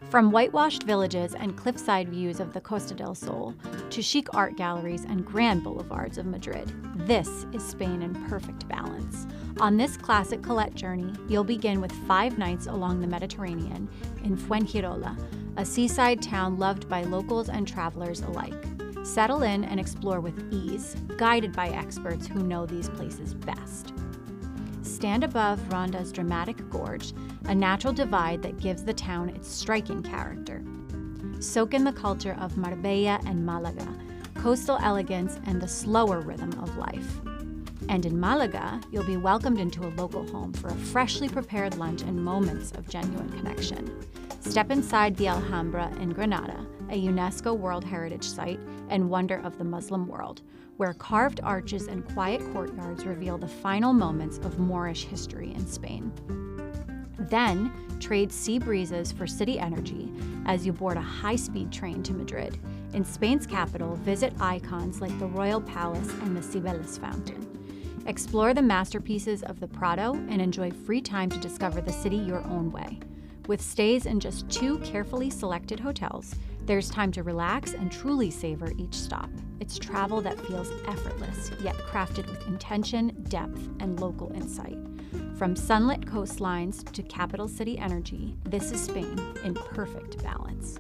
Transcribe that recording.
From whitewashed villages and cliffside views of the Costa del Sol to chic art galleries and grand boulevards of Madrid, this is Spain in perfect balance. On this classic Collette journey, you'll begin with 5 nights along the Mediterranean in Fuengirola, a seaside town loved by locals and travelers alike. Settle in and explore with ease, guided by experts who know these places best. Stand above Ronda's dramatic gorge, a natural divide that gives the town its striking character. Soak in the culture of Marbella and Málaga, coastal elegance and the slower rhythm of life. And in Málaga, you'll be welcomed into a local home for a freshly prepared lunch and moments of genuine connection. Step inside the Alhambra in Granada, a UNESCO World Heritage Site and wonder of the Muslim world, where carved arches and quiet courtyards reveal the final moments of Moorish history in Spain. Then, trade sea breezes for city energy as you board a high-speed train to Madrid. In Spain's capital, visit icons like the Royal Palace and the Cibeles Fountain. Explore the masterpieces of the Prado and enjoy free time to discover the city your own way. With stays in just 2 carefully selected hotels, there's time to relax and truly savor each stop. It's travel that feels effortless, yet crafted with intention, depth, and local insight. From sunlit coastlines to capital city energy, this is Spain in perfect balance.